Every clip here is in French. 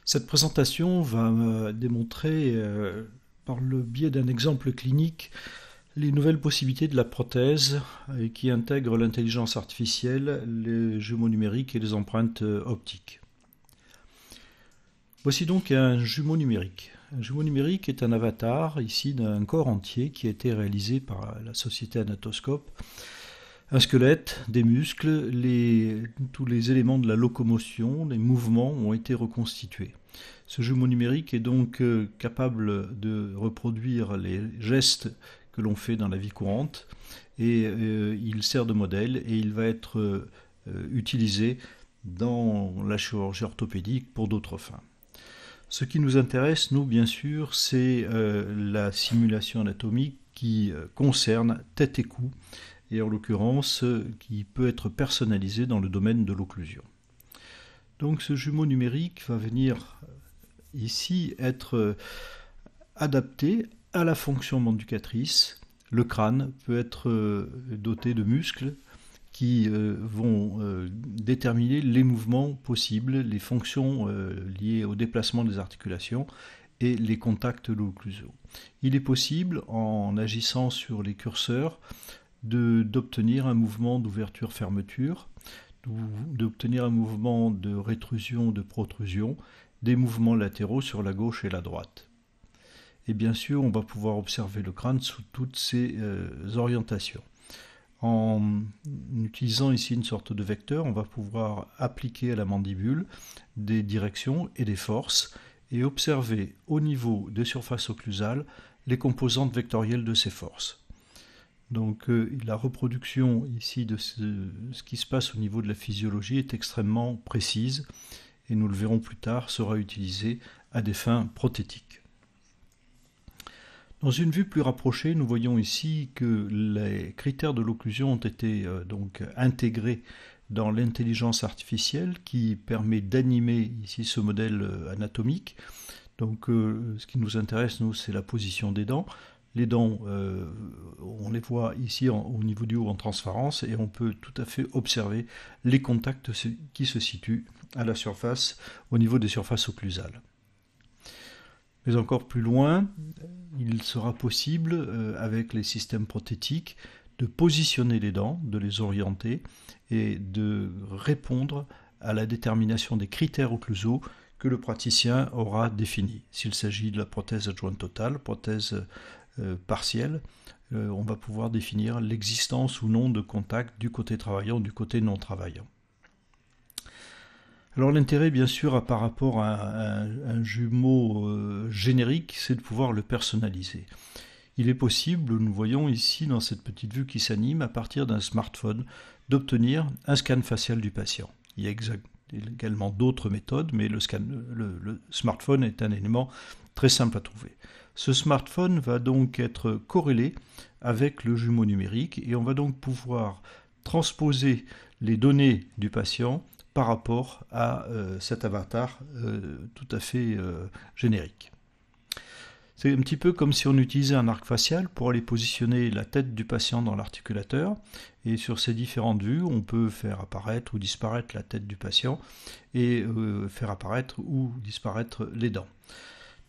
Cette présentation va démontrer, par le biais d'un exemple clinique, les nouvelles possibilités de la prothèse qui intègre l'intelligence artificielle, les jumeaux numériques et les empreintes optiques. Voici donc un jumeau numérique. Un jumeau numérique est un avatar ici d'un corps entier qui a été réalisé par la société Anatoscope. Un squelette, des muscles, tous les éléments de la locomotion, les mouvements ont été reconstitués. Ce jumeau numérique est donc capable de reproduire les gestes que l'on fait dans la vie courante et il sert de modèle et il va être utilisé dans la chirurgie orthopédique pour d'autres fins. Ce qui nous intéresse, nous, bien sûr, c'est la simulation anatomique qui concerne tête et cou, et en l'occurrence qui peut être personnalisé dans le domaine de l'occlusion. Donc ce jumeau numérique va venir ici être adapté à la fonction manducatrice. Le crâne peut être doté de muscles qui vont déterminer les mouvements possibles, les fonctions liées au déplacement des articulations et les contacts de l'occlusion. Il est possible, en agissant sur les curseurs, d'obtenir un mouvement d'ouverture-fermeture, d'obtenir un mouvement de rétrusion, de protrusion, des mouvements latéraux sur la gauche et la droite. Et bien sûr, on va pouvoir observer le crâne sous toutes ces orientations. En utilisant ici une sorte de vecteur, on va pouvoir appliquer à la mandibule des directions et des forces et observer au niveau des surfaces occlusales les composantes vectorielles de ces forces. Donc la reproduction ici de ce qui se passe au niveau de la physiologie est extrêmement précise et nous le verrons plus tard, sera utilisée à des fins prothétiques. Dans une vue plus rapprochée, nous voyons ici que les critères de l'occlusion ont été donc intégrés dans l'intelligence artificielle qui permet d'animer ici ce modèle anatomique. Donc ce qui nous intéresse, nous, c'est la position des dents. Les dents, on les voit ici au niveau du haut en transparence et on peut tout à fait observer les contacts qui se situent à la surface, au niveau des surfaces occlusales. Mais encore plus loin, il sera possible, avec les systèmes prothétiques, de positionner les dents, de les orienter et de répondre à la détermination des critères occlusaux que le praticien aura définis. S'il s'agit de la prothèse adjointe totale, prothèse partielle, on va pouvoir définir l'existence ou non de contact du côté travaillant ou du côté non travaillant. Alors l'intérêt bien sûr par rapport à un jumeau générique, c'est de pouvoir le personnaliser. Il est possible, nous voyons ici dans cette petite vue qui s'anime, à partir d'un smartphone, d'obtenir un scan facial du patient. Il y a également d'autres méthodes, mais le smartphone est un élément très simple à trouver. Ce smartphone va donc être corrélé avec le jumeau numérique et on va donc pouvoir transposer les données du patient par rapport à cet avatar tout à fait générique. C'est un petit peu comme si on utilisait un arc facial pour aller positionner la tête du patient dans l'articulateur. Et sur ces différentes vues, on peut faire apparaître ou disparaître la tête du patient et faire apparaître ou disparaître les dents.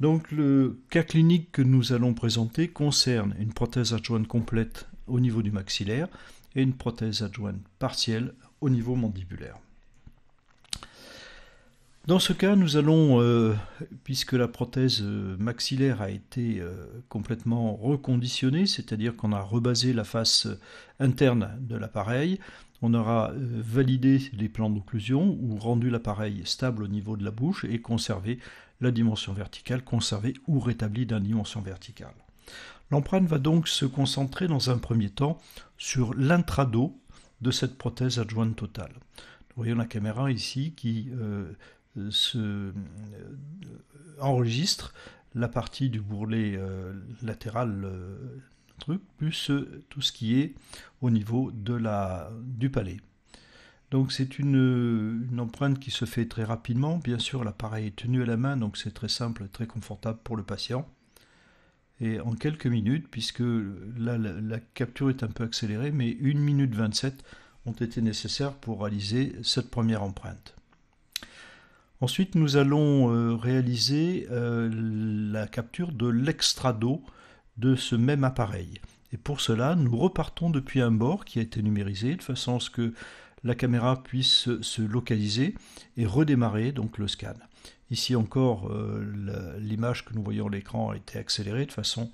Donc le cas clinique que nous allons présenter concerne une prothèse adjointe complète au niveau du maxillaire et une prothèse adjointe partielle au niveau mandibulaire. Dans ce cas, nous allons, puisque la prothèse maxillaire a été complètement reconditionnée, c'est-à-dire qu'on a rebasé la face interne de l'appareil, on aura validé les plans d'occlusion ou rendu l'appareil stable au niveau de la bouche et conservé la dimension verticale, conservé ou rétabli d'une dimension verticale. L'empreinte va donc se concentrer dans un premier temps sur l'intrado de cette prothèse adjointe totale. Nous voyons la caméra ici qui enregistre la partie du bourrelet latéral plus tout ce qui est au niveau du palais. Donc c'est une empreinte qui se fait très rapidement. Bien sûr, l'appareil est tenu à la main, donc c'est très simple et très confortable pour le patient. Et en quelques minutes, puisque là la capture est un peu accélérée, mais 1 minute 27 ont été nécessaires pour réaliser cette première empreinte. Ensuite, nous allons réaliser la capture de l'extrado de ce même appareil. Et pour cela, nous repartons depuis un bord qui a été numérisé, de façon à ce que la caméra puisse se localiser et redémarrer donc le scan. Ici encore, l'image que nous voyons à l'écran a été accélérée de façon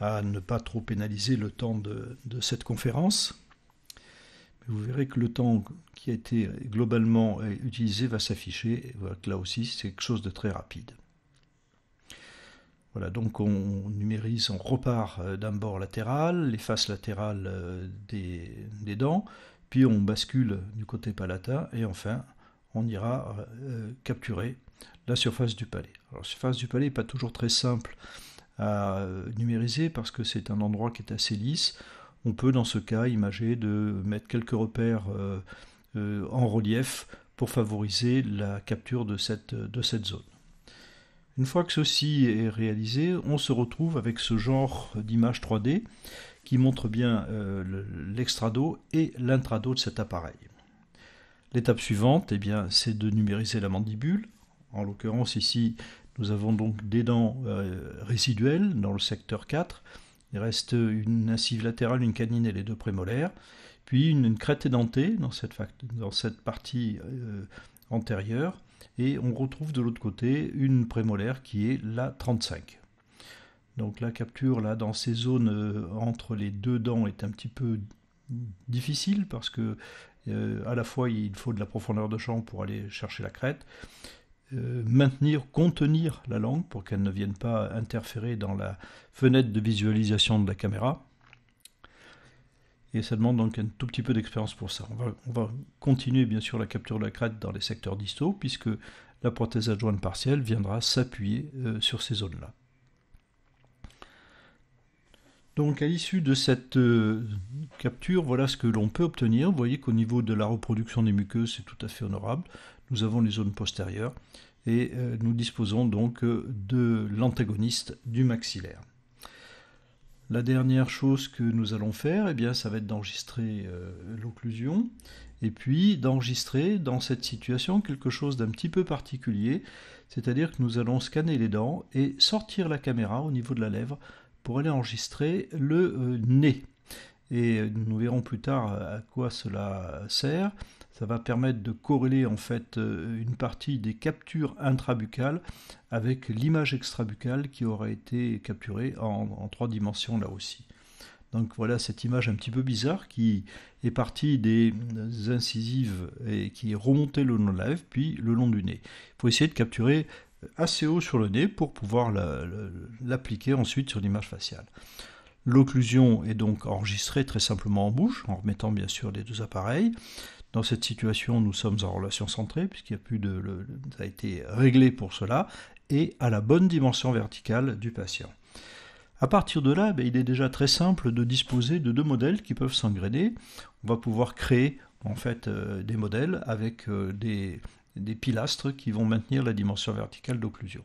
à ne pas trop pénaliser le temps de cette conférence. Vous verrez que le temps qui a été globalement utilisé va s'afficher. Voilà, là aussi, c'est quelque chose de très rapide. Voilà, donc on numérise, on repart d'un bord latéral, les faces latérales des dents, puis on bascule du côté palatin, et enfin, on ira capturer la surface du palais. Alors, la surface du palais n'est pas toujours très simple à numériser parce que c'est un endroit qui est assez lisse. On peut dans ce cas imager de mettre quelques repères en relief pour favoriser la capture de cette zone. Une fois que ceci est réalisé, on se retrouve avec ce genre d'image 3D qui montre bien l'extrado et l'intrado de cet appareil. L'étape suivante, eh bien, c'est de numériser la mandibule. En l'occurrence ici, nous avons donc des dents résiduelles dans le secteur 4. Il reste une incisive latérale, une canine et les deux prémolaires, puis une crête édentée dans cette partie antérieure, et on retrouve de l'autre côté une prémolaire qui est la 35. Donc la capture là dans ces zones entre les deux dents est un petit peu difficile parce que à la fois il faut de la profondeur de champ pour aller chercher la crête, contenir la langue pour qu'elle ne vienne pas interférer dans la fenêtre de visualisation de la caméra. Et ça demande donc un tout petit peu d'expérience pour ça. On va continuer bien sûr la capture de la crête dans les secteurs distaux, puisque la prothèse adjointe partielle viendra s'appuyer sur ces zones-là. Donc à l'issue de cette capture, voilà ce que l'on peut obtenir. Vous voyez qu'au niveau de la reproduction des muqueuses, c'est tout à fait honorable. Nous avons les zones postérieures et nous disposons donc de l'antagoniste du maxillaire. La dernière chose que nous allons faire, eh bien, ça va être d'enregistrer l'occlusion et puis d'enregistrer dans cette situation quelque chose d'un petit peu particulier, c'est-à-dire que nous allons scanner les dents et sortir la caméra au niveau de la lèvre pour aller enregistrer le nez. Et nous verrons plus tard à quoi cela sert. Ça va permettre de corréler en fait une partie des captures intrabuccales avec l'image extrabuccale qui aura été capturée en 3 dimensions là aussi. Donc voilà cette image un petit peu bizarre qui est partie des incisives et qui est remontée le long de la lèvre puis le long du nez. Il faut essayer de capturer assez haut sur le nez pour pouvoir l'appliquer ensuite sur l'image faciale. L'occlusion est donc enregistrée très simplement en bouche, en remettant bien sûr les deux appareils. Dans cette situation, nous sommes en relation centrée, puisqu'il y a plus ça a été réglé pour cela, et à la bonne dimension verticale du patient. À partir de là, il est déjà très simple de disposer de 2 modèles qui peuvent s'engrainer. On va pouvoir créer en fait des modèles avec des pilastres qui vont maintenir la dimension verticale d'occlusion.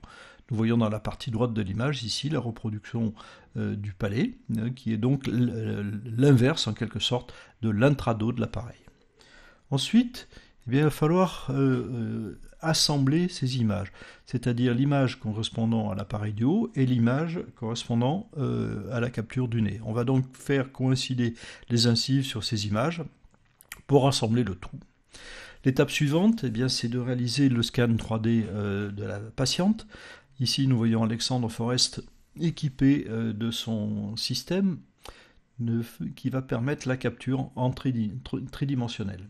Nous voyons dans la partie droite de l'image ici la reproduction du palais, qui est donc l'inverse en quelque sorte de l'intrado de l'appareil. Ensuite, eh bien, il va falloir assembler ces images, c'est-à-dire l'image correspondant à l'appareil du haut et l'image correspondant à la capture du nez. On va donc faire coïncider les incisives sur ces images pour assembler le tout. L'étape suivante, eh bien, c'est de réaliser le scan 3D de la patiente. Ici, nous voyons Alexandre Forest équipé de son système qui va permettre la capture en tridimensionnel.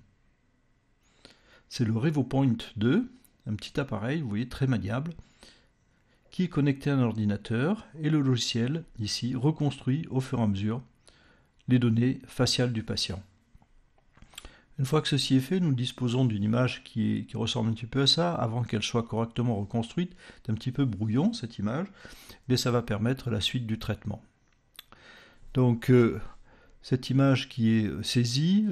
C'est le RevoPoint 2, un petit appareil, vous voyez, très maniable, qui est connecté à un ordinateur et le logiciel, ici, reconstruit au fur et à mesure les données faciales du patient. Une fois que ceci est fait, nous disposons d'une image qui ressemble un petit peu à ça, avant qu'elle soit correctement reconstruite. C'est un petit peu brouillon cette image, mais ça va permettre la suite du traitement. Donc cette image qui est saisie,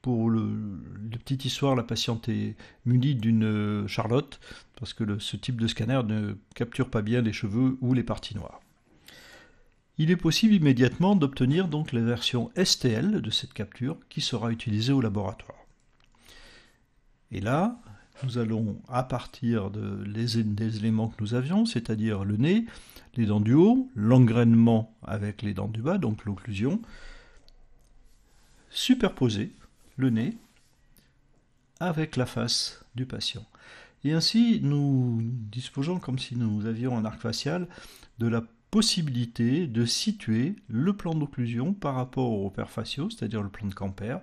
pour la petite histoire, la patiente est munie d'une Charlotte, parce que ce type de scanner ne capture pas bien les cheveux ou les parties noires. Il est possible immédiatement d'obtenir donc la version STL de cette capture qui sera utilisée au laboratoire. Et là, nous allons, à partir des éléments que nous avions, c'est-à-dire le nez, les dents du haut, l'engrainement avec les dents du bas, donc l'occlusion, superposer le nez avec la face du patient. Et ainsi, nous disposons, comme si nous avions un arc facial, de la possibilité de situer le plan d'occlusion par rapport aux repères faciaux, c'est-à-dire le plan de Camper,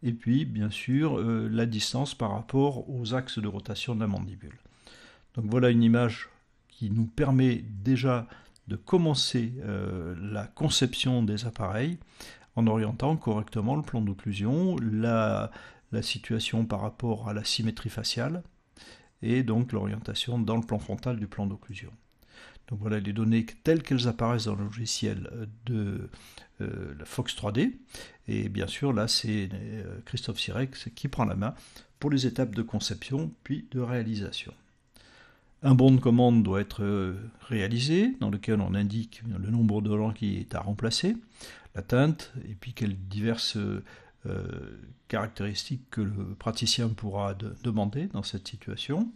et puis bien sûr la distance par rapport aux axes de rotation de la mandibule. Donc voilà une image qui nous permet déjà de commencer la conception des appareils en orientant correctement le plan d'occlusion, la situation par rapport à la symétrie faciale, et donc l'orientation dans le plan frontal du plan d'occlusion. Donc voilà les données telles qu'elles apparaissent dans le logiciel de la Fox 3D. Et bien sûr, là, c'est Christophe Sirex qui prend la main pour les étapes de conception puis de réalisation. Un bon de commande doit être réalisé, dans lequel on indique le nombre de dents qui est à remplacer, la teinte, et puis quelles diverses caractéristiques que le praticien pourra demander dans cette situation.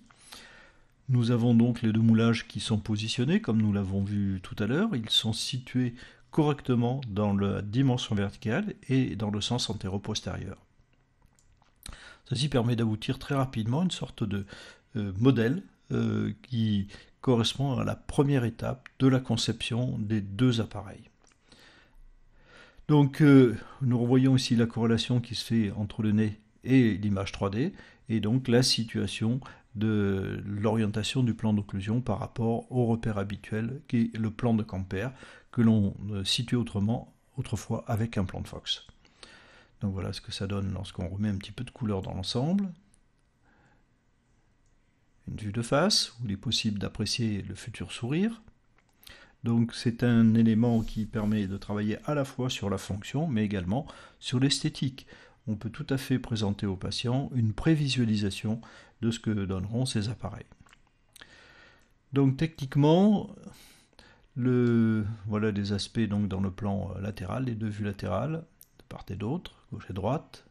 Nous avons donc les deux moulages qui sont positionnés, comme nous l'avons vu tout à l'heure. Ils sont situés correctement dans la dimension verticale et dans le sens antéro-postérieur. Ceci permet d'aboutir très rapidement à une sorte de modèle qui correspond à la première étape de la conception des deux appareils. Donc nous revoyons ici la corrélation qui se fait entre le nez et l'image 3D, et donc la situation de l'orientation du plan d'occlusion par rapport au repère habituel qui est le plan de Camper, que l'on situe autrefois avec un plan de Fox. Donc voilà ce que ça donne lorsqu'on remet un petit peu de couleur dans l'ensemble. Une vue de face où il est possible d'apprécier le futur sourire. Donc c'est un élément qui permet de travailler à la fois sur la fonction mais également sur l'esthétique. On peut tout à fait présenter au patient une prévisualisation de ce que donneront ces appareils. Donc techniquement, voilà des aspects donc dans le plan latéral, les deux vues latérales, de part et d'autre, gauche et droite.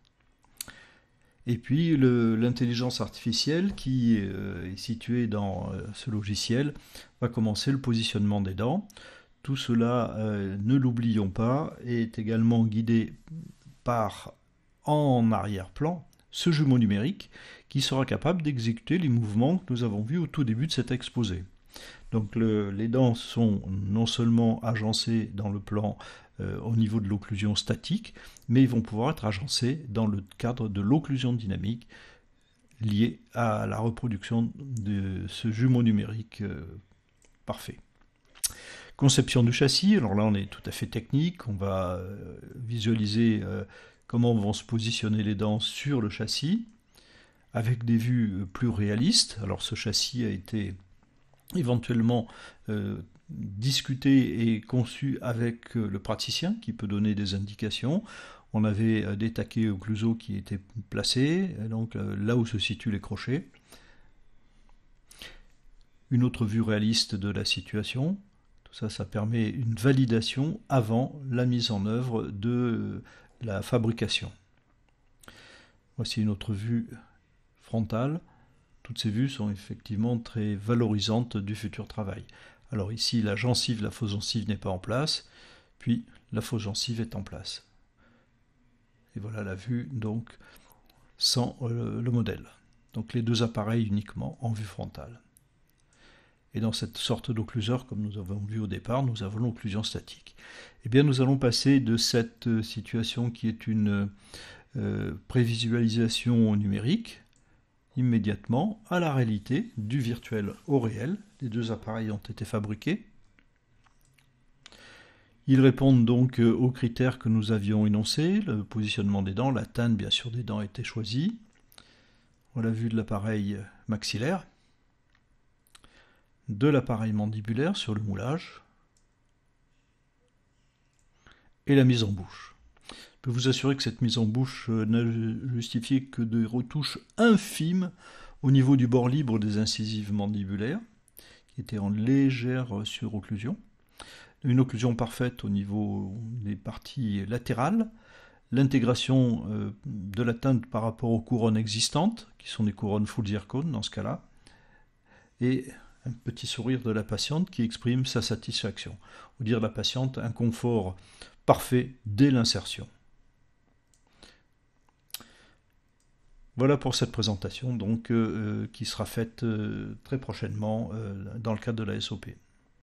Et puis l'intelligence artificielle qui est située dans ce logiciel va commencer le positionnement des dents. Tout cela, ne l'oublions pas, est également guidé par, en arrière-plan, ce jumeau numérique qui sera capable d'exécuter les mouvements que nous avons vus au tout début de cet exposé. Donc les dents sont non seulement agencées dans le plan au niveau de l'occlusion statique, mais ils vont pouvoir être agencés dans le cadre de l'occlusion dynamique liée à la reproduction de ce jumeau numérique parfait. Conception du châssis, alors là on est tout à fait technique, on va visualiser comment vont se positionner les dents sur le châssis, avec des vues plus réalistes. Alors ce châssis a été éventuellement discuté et conçu avec le praticien qui peut donner des indications. On avait des taquets occlusaux qui étaient placés, donc là où se situent les crochets. Une autre vue réaliste de la situation. Tout ça, ça permet une validation avant la mise en œuvre de la fabrication. Voici une autre vue frontale. Toutes ces vues sont effectivement très valorisantes du futur travail. Alors ici, la gencive, la fausse gencive n'est pas en place, puis la fausse gencive est en place. Et voilà la vue donc sans le modèle. Donc les deux appareils uniquement en vue frontale. Et dans cette sorte d'occluseur, comme nous avons vu au départ, nous avons l'occlusion statique. Eh bien, nous allons passer de cette situation qui est une prévisualisation numérique, immédiatement à la réalité, du virtuel au réel. Les deux appareils ont été fabriqués. Ils répondent donc aux critères que nous avions énoncés, le positionnement des dents, la teinte bien sûr des dents a été choisie. Voilà la vue de l'appareil maxillaire, de l'appareil mandibulaire sur le moulage, et la mise en bouche. Je peux vous assurer que cette mise en bouche n'a justifié que de retouches infimes au niveau du bord libre des incisives mandibulaires, qui étaient en légère surocclusion. Une occlusion parfaite au niveau des parties latérales, l'intégration de la teinte par rapport aux couronnes existantes, qui sont des couronnes full zircon dans ce cas-là, et un petit sourire de la patiente qui exprime sa satisfaction. Ou dire la patiente un confort parfait dès l'insertion. Voilà pour cette présentation donc, qui sera faite très prochainement dans le cadre de la SOP.